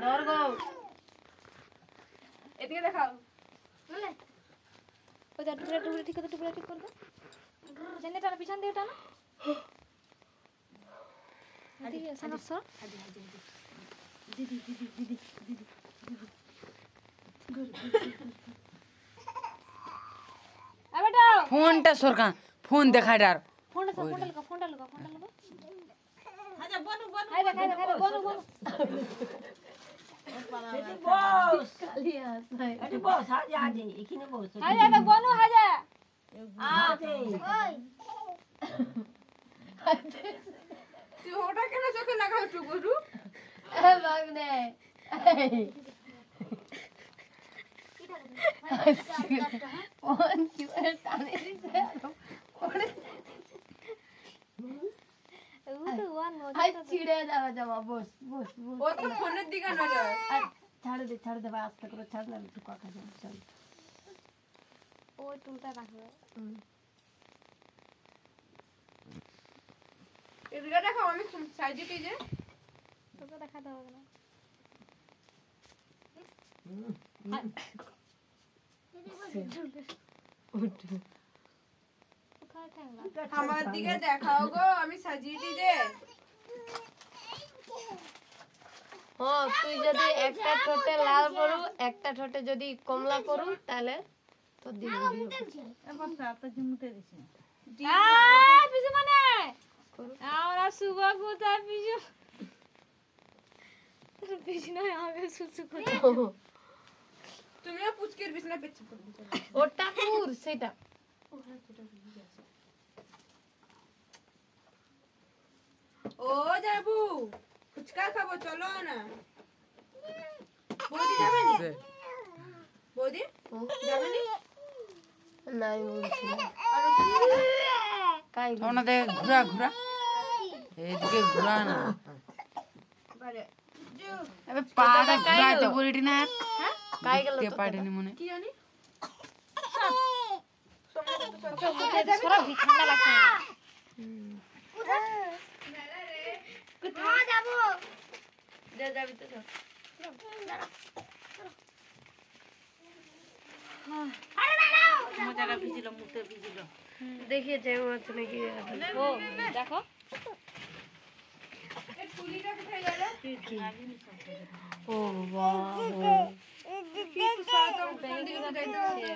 डर गो এদিকে দেখাও बोले ओ जा टुकड़ा ठीक कर दो जने टाना पीछन दे टाना दीदी संग सर दीदी आ बेटा फोन टा सरका फोन देखा डार फोन लगा আচ্ছা বনু বনু हाय देखा बोलो বস कालिया हाय আরে বস আজ আজ এখানে বস हाय जा बोलो हाय जा আজ তুই ওটা কেন চোখে লাগাও একটু গরু ए बागने फोन क्यों टाने से वो तो वन मोड हाय चिड़े जावा बस ও তো ফোনের দিকে নজর ছাড় দে বাস तक ছাড় না একটু কথা চল ও টুলটা রাখো এদিকে দেখাও আমি সাইজে যে তোকে দেখা দাও না আমার দিকে দেখাও গো আমি সাজিয়েছি যে ও তুই যদি একটা ঠোঁটে লাল করু একটা ঠোঁটে যদি কমলা করু তাহলে তো দিবি এখন সাথে জুমতে দিছি পিছু মানে আমরা সুবা কোথায় পিছু পিছু না আগে সুসু কোথায় তুমিও পুচকের বিছনা পেছন করে দিতে ওটা পুর সেটা ও যাবু ফুচকা খাবো চলো না বৌদি যাবে না বৌদি যাবে না নাই বলছি আর কাই ওনা দে ঘুরা ঘুরা এদিকে ঘুরা না বারে আবে পাড়া ঘুরাতে বলিটি না কাই গেল তে পাড়েনি মনে কি জানি সরা ঠান্ডা লাগছে কোথায় যাব যাবি তো মজাটা ভিজিল মুতে ভিজিল देखिए चाहे वो अच्छा लगे ओ देखो এই তুলিটা কোথায় গেল ओ वाह কি তো সারা তো কোন দিকে যাইতে হবে